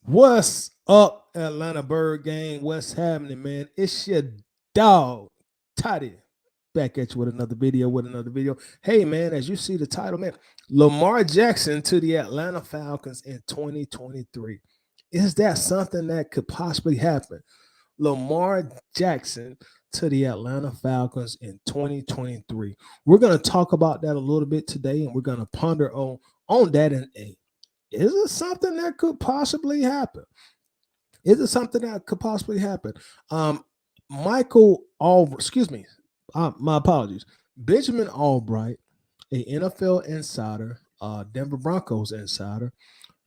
What's up, Atlanta Bird Gang? What's happening, man? It's your dog, Toddy, back at you with another video. Hey, man, as you see the title, man, Lamar Jackson to the Atlanta Falcons in 2023. Is that something that could possibly happen? Lamar Jackson to the Atlanta Falcons in 2023. We're going to talk about that a little bit today, and we're going to ponder on that. And is it something that could possibly happen? Is it something that could possibly happen? Um, Michael excuse me, my apologies. Benjamin Albright, a NFL insider, Denver Broncos insider,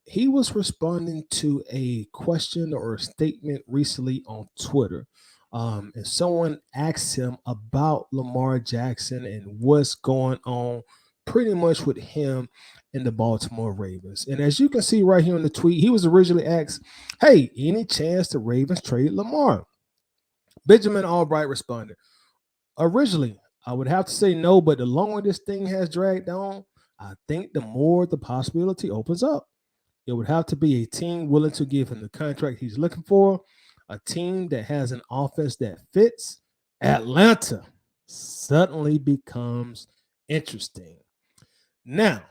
he was responding to a question or a statement recently on Twitter. And someone asked him about Lamar Jackson and what's going on pretty much with him and the Baltimore Ravens. And as you can see right here in the tweet, he was originally asked, "Hey, any chance the Ravens trade Lamar?" Benjamin Albright responded, "Originally, I would have to say no, but the longer this thing has dragged on, I think the more the possibility opens up. It would have to be a team willing to give him the contract he's looking for, a team that has an offense that fits. Atlanta suddenly becomes interesting." Now,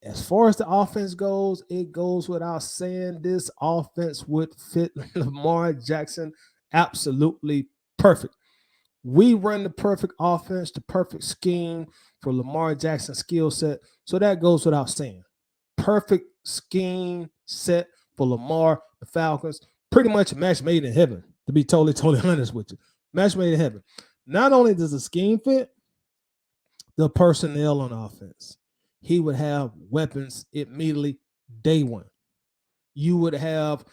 as far as the offense goes, it goes without saying this offense would fit Lamar Jackson absolutely perfect. We run the perfect offense, the perfect scheme for Lamar Jackson's skill set. So that goes without saying. Perfect scheme set for Lamar, the Falcons. Pretty much a match made in heaven, to be totally honest with you. Match made in heaven. Not only does the scheme fit, the personnel on offense. He would have weapons immediately day one. You would have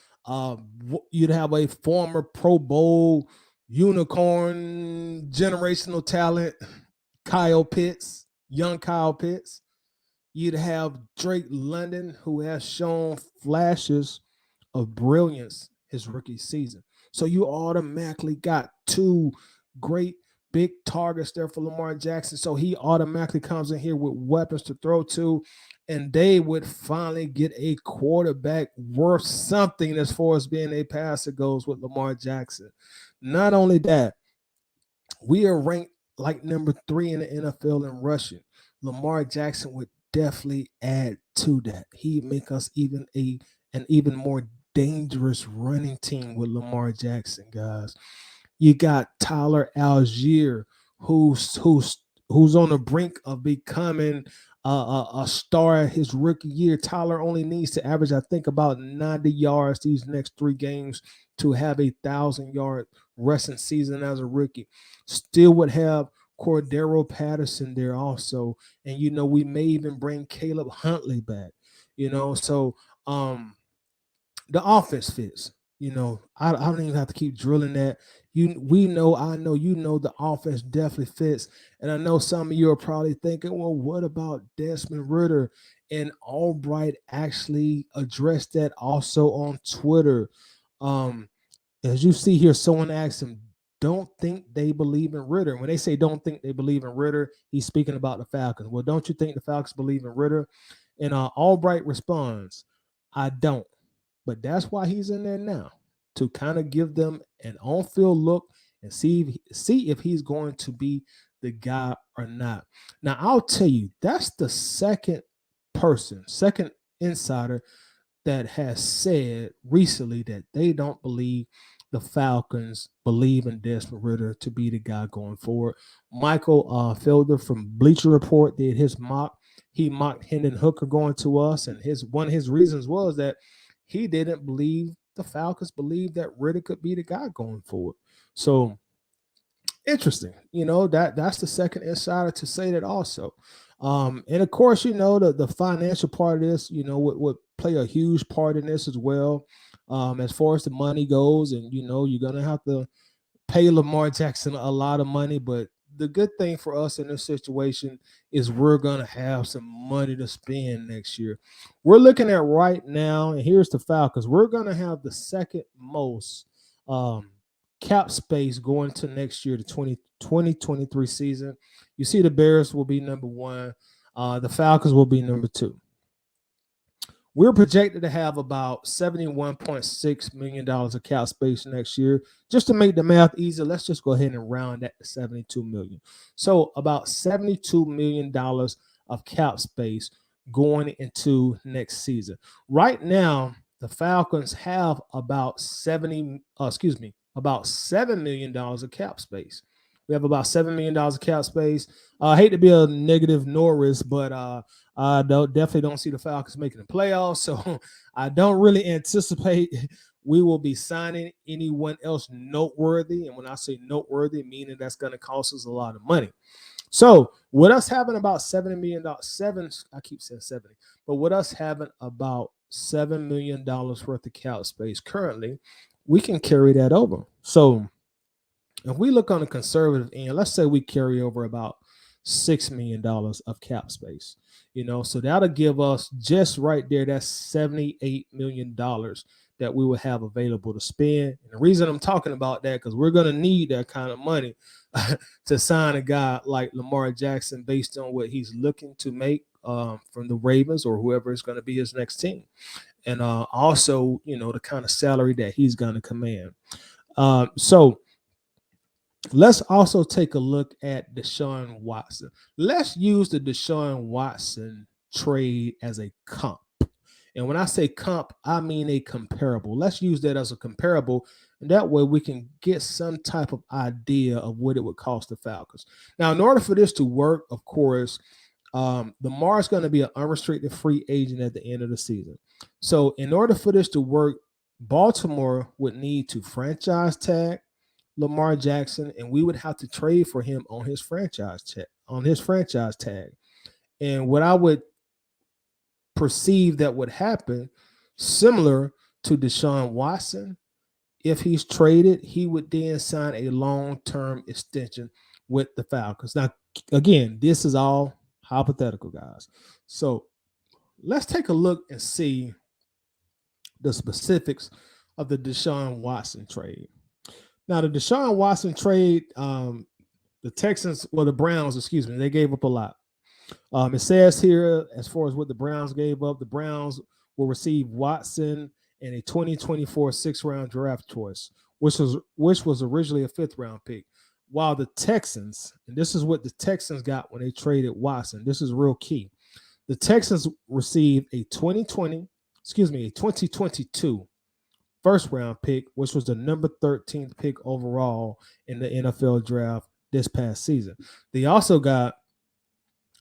you'd have a former Pro Bowl unicorn generational talent, Kyle Pitts, young Kyle Pitts. You'd have Drake London, who has shown flashes of brilliance his rookie season. So you automatically got two great big targets there for Lamar Jackson. So he automatically comes in here with weapons to throw to, and they would finally get a quarterback worth something as far as being a passer goes with Lamar Jackson. Not only that, we are ranked like number 3 in the NFL in rushing. Lamar Jackson would definitely add to that. He'd make us even an even more dangerous running team with Lamar Jackson, guys. You got Tyler Algier, who's on the brink of becoming a star his rookie year. Tyler only needs to average, I think, about 90 yards these next 3 games to have 1,000-yard rushing season as a rookie. Still would have Cordero Patterson there also, and we may even bring Caleb Huntley back. So um the offense fits. I don't even have to keep drilling that. We know, I know, the offense definitely fits. And I know some of you are probably thinking, well, what about Desmond Ridder? And Albright actually addressed that also on Twitter. Um, as you see here, someone asked him, don't think they believe in Ridder. When they say don't think they believe in Ridder, he's speaking about the Falcons. Well, don't you think the Falcons believe in Ridder? And Albright responds, I don't. But that's why he's in there now, to kind of give them an on-field look and see if he's going to be the guy or not. Now, I'll tell you, that's the second insider that has said recently that they don't believe the Falcons believe in Desmond Ridder to be the guy going forward. Michael Felder from Bleacher Report did his mock. He mocked Hendon Hooker going to us, and one of his reasons was that he didn't believe the Falcons believed that Ridder could be the guy going forward. So interesting. That's the second insider to say that also. And of course, the financial part of this, would play a huge part in this as well. As far as the money goes, and you're gonna have to pay Lamar Jackson a lot of money, but the good thing for us in this situation is we're gonna have some money to spend next year. We're looking at right now, and here's the Falcons. We're gonna have the second most um, cap space going to next year, the 2023 season. You see, the Bears will be number one. The Falcons will be number two. We're projected to have about $71.6 million of cap space next year. Just to make the math easier, let's just go ahead and round that to 72 million. So about $72 million of cap space going into next season. Right now, the Falcons have about about $7 million of cap space. We have about $7 million of cap space. I hate to be a negative Norris, but I definitely don't see the Falcons making the playoffs. So I don't really anticipate we will be signing anyone else noteworthy. And when I say noteworthy, meaning that's going to cost us a lot of money. So with us having about $70 million, I keep saying 70, but with us having about $7 million worth of cap space currently, we can carry that over. So if we look on the conservative end, let's say we carry over about $6 million of cap space, so that'll give us just right there, that's $78 million that we will have available to spend. And the reason I'm talking about that, because we're going to need that kind of money to sign a guy like Lamar Jackson based on what he's looking to make from the Ravens or whoever is going to be his next team. And also, the kind of salary that he's going to command. So let's also take a look at Deshaun Watson. Let's use the Deshaun Watson trade as a comp. And when I say comp, I mean a comparable. Let's use that as a comparable, and that way we can get some type of idea of what it would cost the Falcons. Now, in order for this to work, of course, Lamar is going to be an unrestricted free agent at the end of the season. So in order for this to work, Baltimore would need to franchise tag Lamar Jackson, and we would have to trade for him on his franchise tag. And what I would perceive that would happen, similar to Deshaun Watson, if he's traded, he would then sign a long-term extension with the Falcons. Now, again, this is all hypothetical, guys. So let's take a look and see the specifics of the Deshaun Watson trade. Now, the Deshaun Watson trade, the Browns, they gave up a lot. It says here, as far as what the Browns gave up, the Browns will receive Watson and a 2024 sixth-round draft choice, which was originally a fifth-round pick. While the Texans, and this is what the Texans got when they traded Watson, this is real key. The Texans received a 2022 first-round pick, which was the number 13th pick overall in the NFL draft this past season. They also got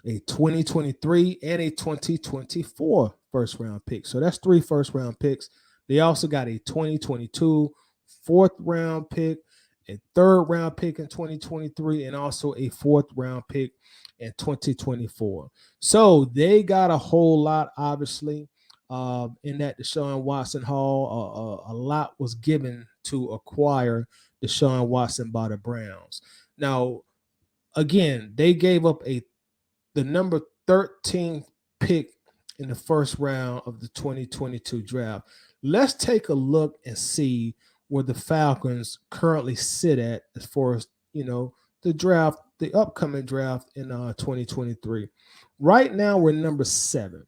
a 2023 and a 2024 first-round pick. So that's 3 first-round picks. They also got a 2022 fourth-round pick, a third-round pick in 2023, and also a fourth-round pick in 2024. So they got a whole lot, obviously, in that Deshaun Watson haul. A lot was given to acquire Deshaun Watson by the Browns. Now, again, they gave up the number 13th pick in the first round of the 2022 draft. Let's take a look and see where the Falcons currently sit at as far as, the upcoming draft in 2023. Right now, we're number 7.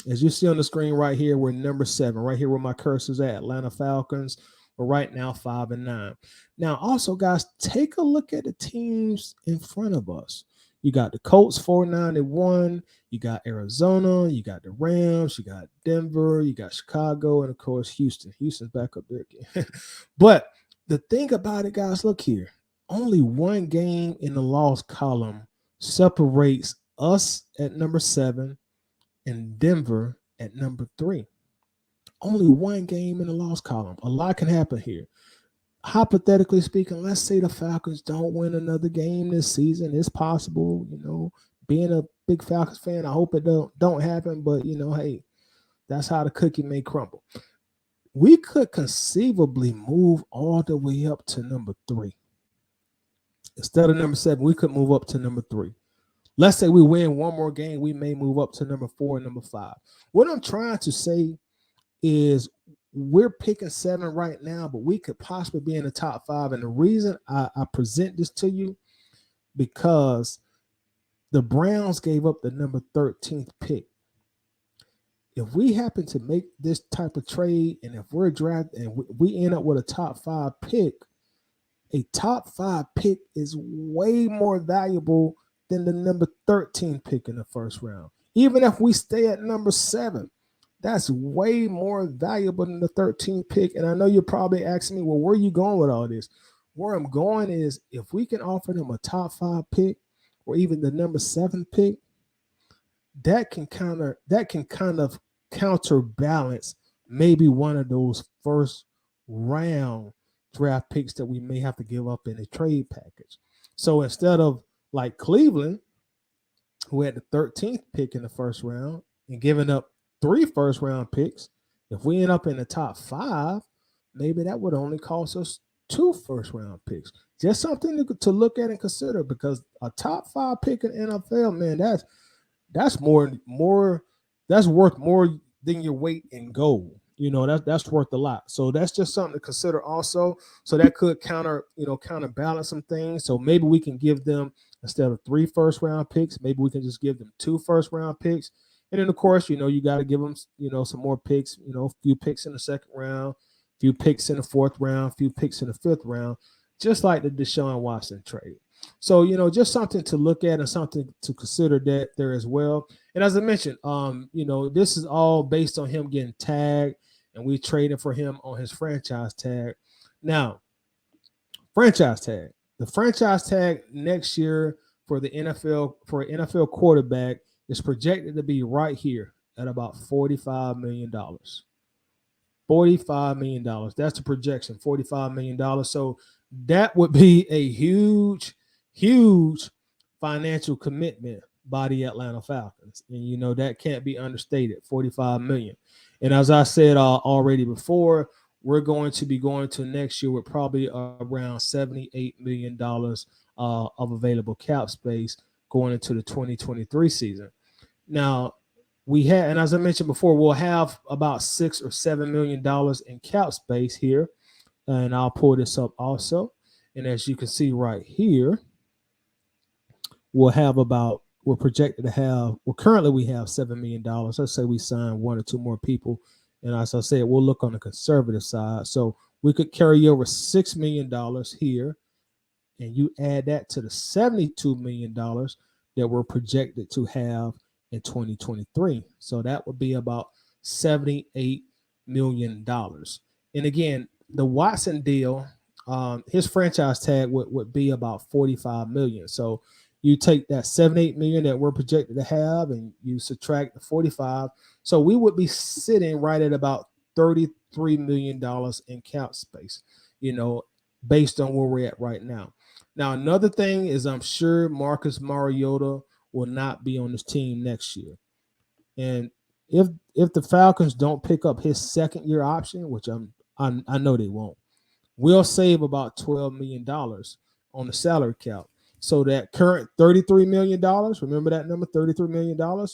As you see on the screen right here, we're number 7. Right here where my cursor's at, Atlanta Falcons. We're right now 5-9. Now, also, guys, take a look at the teams in front of us. You got the Colts 4-9-1. You got Arizona. You got the Rams. You got Denver. You got Chicago. And, of course, Houston. Houston's back up there again. But the thing about it, guys, look here. Only one game in the loss column separates us at number 7 and Denver at number 3. Only one game in the loss column. A lot can happen here. Hypothetically speaking, let's say the Falcons don't win another game this season. It's possible, being a big Falcons fan, I hope it don't happen, but hey, that's how the cookie may crumble. We could conceivably move all the way up to number 3. Instead of number 7, we could move up to number 3. Let's say we win one more game, we may move up to number 4 and number 5. What I'm trying to say is we're picking 7 right now, but we could possibly be in the top 5. And the reason I present this to you, because the Browns gave up the number 13th pick. if we happen to make this type of trade, and if we're drafted and we end up with a top 5 pick, a top 5 pick is way more valuable than the number 13 pick in the first round. Even if we stay at number 7, that's way more valuable than the 13th pick. And I know you're probably asking me, well, where are you going with all this? Where I'm going is, if we can offer them a top 5 pick or even the number 7 pick, that can kind of counterbalance maybe one of those first round draft picks that we may have to give up in a trade package. So instead of like Cleveland, who had the 13th pick in the first round and giving up 3 first round picks, if we end up in the top 5, maybe that would only cost us 2 first round picks. Just something to look at and consider, because a top 5 pick in NFL, man, that's more that's worth more than your weight in gold. That's worth a lot. So that's just something to consider also. So that could counterbalance some things. So maybe we can give them, instead of 3 first round picks, maybe we can just give them 2 first round picks. And then of course, you got to give them, some more picks, a few picks in the second round, a few picks in the fourth round, a few picks in the fifth round, just like the Deshaun Watson trade. So, just something to look at and something to consider that there as well. And as I mentioned, this is all based on him getting tagged, and we traded for him on his franchise tag. Now, franchise tag. The franchise tag next year for the NFL, for an NFL quarterback, is projected to be right here at about $45 million. $45 million. That's the projection, $45 million. So that would be a huge financial commitment by the Atlanta Falcons. And, that can't be understated, $45 million. And as I said already before, we're going to be going to next year with probably around $78 million of available cap space going into the 2023 season. Now, and as I mentioned before, we'll have about $6 or $7 million in cap space here. And I'll pull this up also. And as you can see right here, we're projected to have, currently we have $7 million. Let's say we sign 1 or 2 more people. And as I said, we'll look on the conservative side. So we could carry over $6 million here. And you add that to the $72 million that we're projected to have in 2023. So that would be about $78 million. And again, the Watson deal, his franchise tag would be about $45 million. So you take that $78 million that we're projected to have, and you subtract the 45. So we would be sitting right at about $33 million in cap space, based on where we're at right now. Now, another thing is, I'm sure Marcus Mariota will not be on this team next year. And if the Falcons don't pick up his second-year option, which I know they won't, we'll save about $12 million on the salary cap. So that current $33 million, remember that number, $33 million,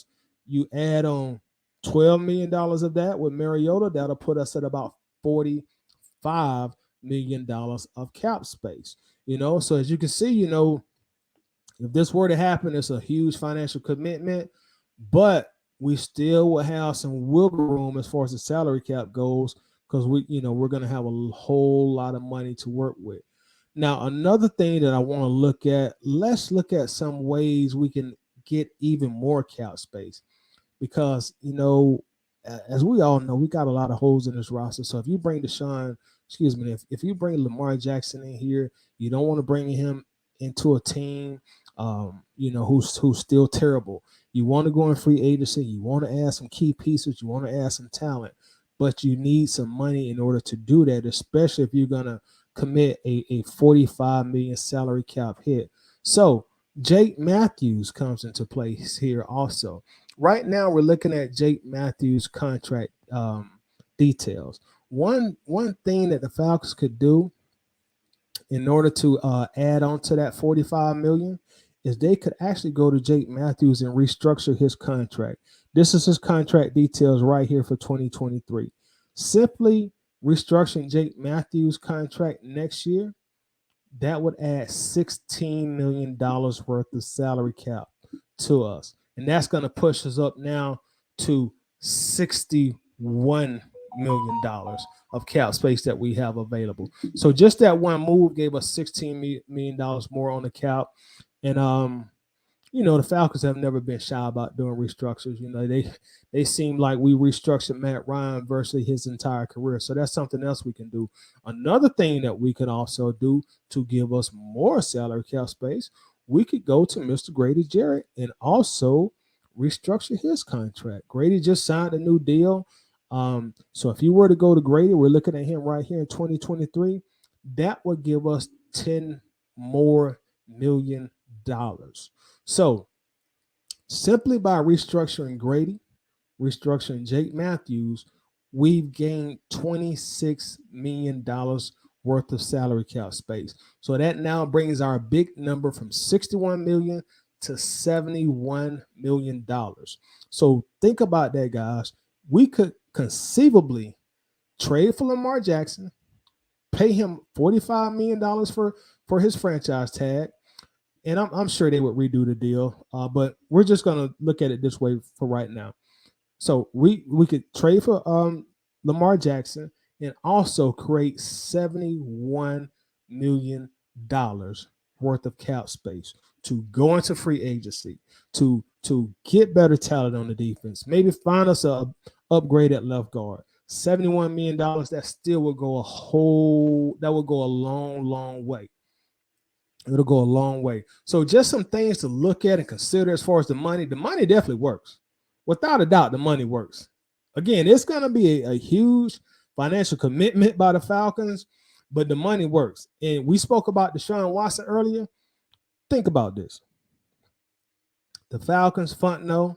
you add on $12 million of that with Mariota, that'll put us at about $45 million of cap space. So as you can see, if this were to happen, it's a huge financial commitment, but we still will have some wiggle room as far as the salary cap goes, because we're going to have a whole lot of money to work with. Now, another thing that I want to look at, let's look at some ways we can get even more cap space, because, as we all know, we got a lot of holes in this roster. So if you bring if you bring Lamar Jackson in here, you don't want to bring him into a team, who's still terrible. You want to go in free agency. You want to add some key pieces. You want to add some talent, but you need some money in order to do that, especially if you're going to commit a $45 million salary cap hit. So Jake Matthews comes into place here also. Right now, we're looking at Jake Matthews' contract details. One thing that the Falcons could do in order to add on to that $45 million is they could actually go to Jake Matthews and restructure his contract. This is his contract details right here for 2023. Simply restructuring Jake Matthews' contract next year, that would add $16 million worth of salary cap to us. And that's going to push us up now to $61 million of cap space that we have available. So just that one move gave us $16 million more on the cap. And the Falcons have never been shy about doing restructures. They seem like we restructured Matt Ryan virtually his entire career. So that's something else we can do. Another thing that we can also do to give us more salary cap space, we could go to Mr. Grady Jarrett and also restructure his contract. Grady just signed a new deal. So if you were to go to Grady, we're looking at him right here in 2023. That would give us $10 more million. So simply by restructuring Grady, restructuring Jake Matthews, we've gained $26 million worth of salary cap space. So that now brings our big number from $61 million to $71 million. So think about that, guys. We could conceivably trade for Lamar Jackson, pay him $45 million for his franchise tag, and I'm sure they would redo the deal. But we're just going to look at it this way for right now. So we could trade for Lamar Jackson and also create $71 million worth of cap space to go into free agency, to get better talent on the defense, maybe find us a upgrade at left guard. $71 million, that still would go a long way. It'll go a long way. So just some things to look at and consider as far as the money. The money definitely works. Without a doubt, the money works. Again, it's going to be a huge financial commitment by the Falcons, but the money works. And we spoke about Deshaun Watson earlier. Think about this. The Falcons, Fontenot,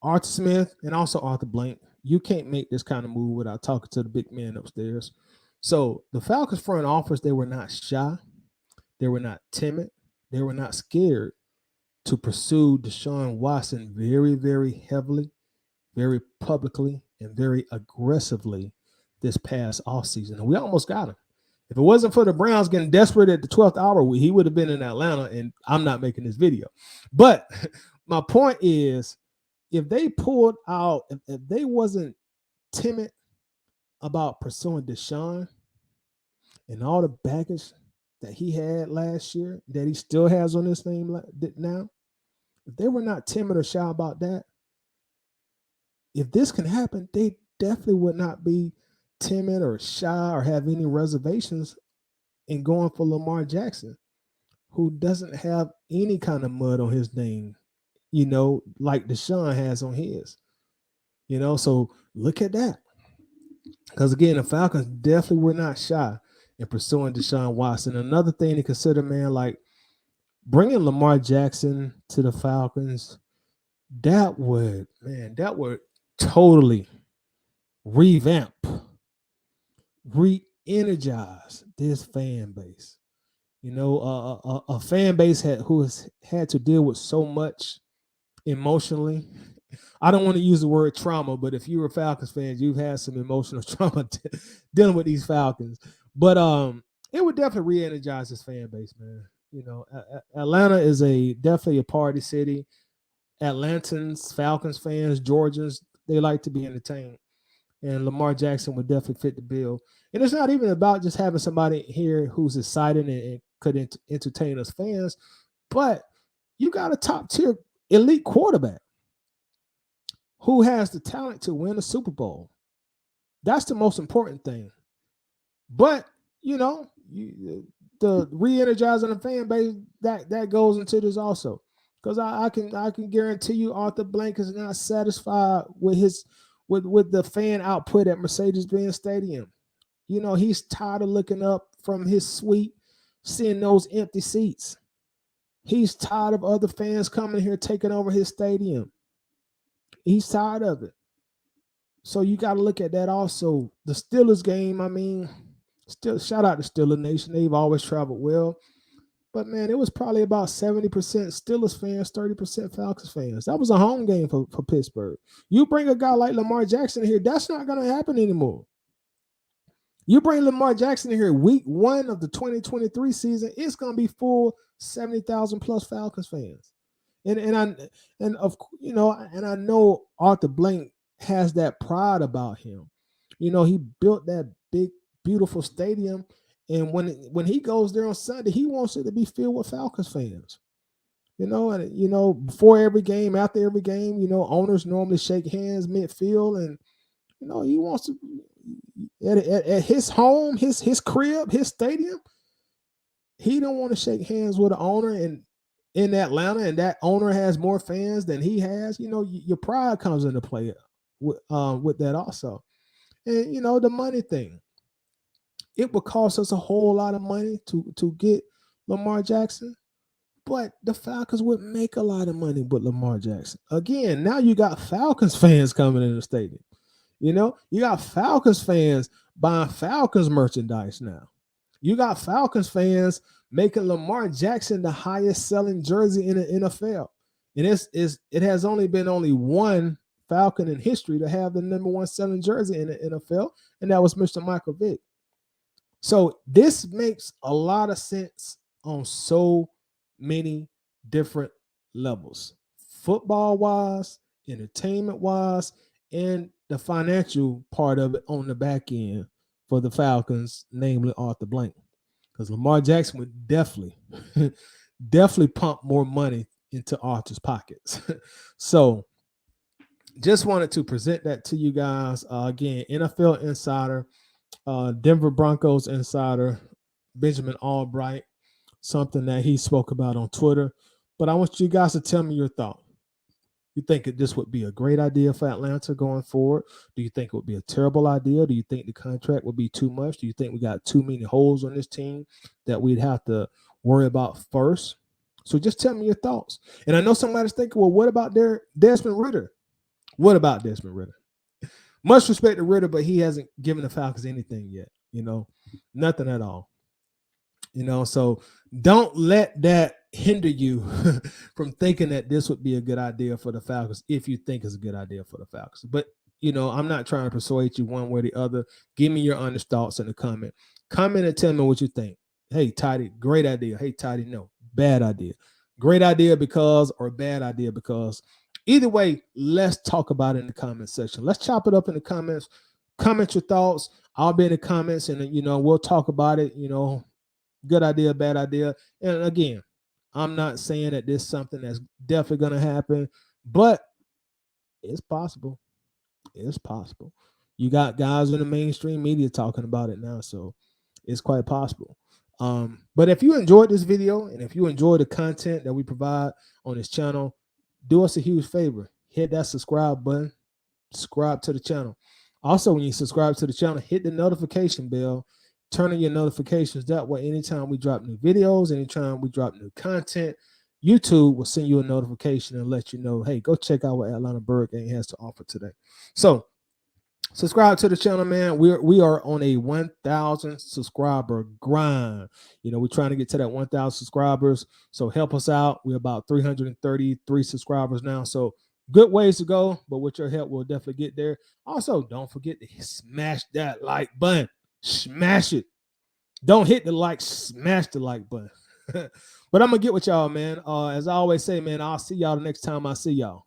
Arthur Smith, and also Arthur Blank. You can't make this kind of move without talking to the big man upstairs. So the Falcons front office, they were not shy. They were not timid. They were not scared to pursue Deshaun Watson very, very heavily, very publicly, and very aggressively this past offseason. And we almost got him. If it wasn't for the Browns getting desperate at the 12th hour, he would have been in Atlanta, and I'm not making this video. But my point is, if they pulled out, if they wasn't timid about pursuing Deshaun and all the baggage that he had last year, that he still has on his name now, if they were not timid or shy about that, if this can happen, they definitely would not be timid or shy or have any reservations in going for Lamar Jackson, who doesn't have any kind of mud on his name, like Deshaun has on his. So look at that. Because again, the Falcons definitely were not shy in pursuing Deshaun Watson. Another thing to consider, man, like bringing Lamar Jackson to the Falcons, that would totally revamp, re-energize this fan base. A fan base who has had to deal with so much emotionally. I don't want to use the word trauma, but if you were Falcons fans, you've had some emotional trauma dealing with these Falcons. But it would definitely re-energize this fan base, man. Atlanta is definitely a party city. Atlantans, Falcons fans, Georgians, they like to be entertained. And Lamar Jackson would definitely fit the bill. And it's not even about just having somebody here who's excited and could entertain us fans, but you got a top-tier elite quarterback who has the talent to win a Super Bowl. That's the most important thing. But, the re-energizing the fan base, that goes into this also. Because I can guarantee you Arthur Blank is not satisfied with with the fan output at Mercedes-Benz Stadium. He's tired of looking up from his suite, seeing those empty seats. He's tired of other fans coming here taking over his stadium. He's tired of it. So you got to look at that also. The Steelers game, still shout out to Steelers Nation. They've always traveled well. But, man, it was probably about 70% Steelers fans, 30% Falcons fans. That was a home game for Pittsburgh. You bring a guy like Lamar Jackson here, that's not going to happen anymore. You bring Lamar Jackson in here week 1 of the 2023 season, it's going to be full 70,000 plus Falcons fans. And of and I know Arthur Blank has that pride about him. He built that big, beautiful stadium, and when he goes there on Sunday, he wants it to be filled with Falcons fans. And before every game, after every game, owners normally shake hands midfield, and he wants to at his home, his crib, his stadium. He don't want to shake hands with an owner in Atlanta, and that owner has more fans than he has. Your pride comes into play with that also. And the money thing. It would cost us a whole lot of money to get Lamar Jackson, but the Falcons would make a lot of money with Lamar Jackson. Again, now you got Falcons fans coming in the stadium. You got Falcons fans buying Falcons merchandise now. You got Falcons fans making Lamar Jackson the highest selling jersey in the NFL. And it has only been one Falcon in history to have the number one selling jersey in the NFL, and that was Mr. Michael Vick. So this makes a lot of sense on so many different levels, football-wise, entertainment-wise, and the financial part of it on the back end for the Falcons, namely Arthur Blank. Because Lamar Jackson would definitely pump more money into Arthur's pockets. So just wanted to present that to you guys. Again, NFL Insider, Denver Broncos Insider, Benjamin Albright, something that he spoke about on Twitter. But I want you guys to tell me your thought. You think this would be a great idea for Atlanta going forward? Do you think it would be a terrible idea? Do you think the contract would be too much? Do you think we got too many holes on this team that we'd have to worry about first? So just tell me your thoughts. And I know somebody's thinking, well, what about Desmond Ridder? What about Desmond Ridder? Much respect to Ridder, but he hasn't given the Falcons anything yet. Nothing at all. So don't let that hinder you from thinking that this would be a good idea for the Falcons if you think it's a good idea for the Falcons. But, I'm not trying to persuade you one way or the other. Give me your honest thoughts in the comment. Comment and tell me what you think. Hey, Tidy, great idea. Hey, Tidy, no, bad idea. Great idea because, or bad idea because. Either way, let's talk about it in the comment section. Let's chop it up in the comments. Comment your thoughts. I'll be in the comments, and we'll talk about it. Good idea, bad idea. And again, I'm not saying that this is something that's definitely going to happen, but it's possible. It's possible. You got guys in the mainstream media talking about it now, so it's quite possible. But if you enjoyed this video and if you enjoy the content that we provide on this channel, do us a huge favor. Hit that subscribe button. Subscribe to the channel. Also, when you subscribe to the channel, hit the notification bell. Turn on your notifications. That way, anytime we drop new videos, anytime we drop new content, YouTube will send you a notification and let you know, hey, go check out what Atlanta Bird Gang has to offer today. So subscribe to the channel, man. We are on a 1,000 subscriber grind. We're trying to get to that 1,000 subscribers. So help us out. We're about 333 subscribers now. So good ways to go. But with your help, we'll definitely get there. Also, don't forget to smash that like button. Smash it. Don't hit the like. Smash the like button. But I'm going to get with y'all, man. As I always say, man, I'll see y'all the next time I see y'all.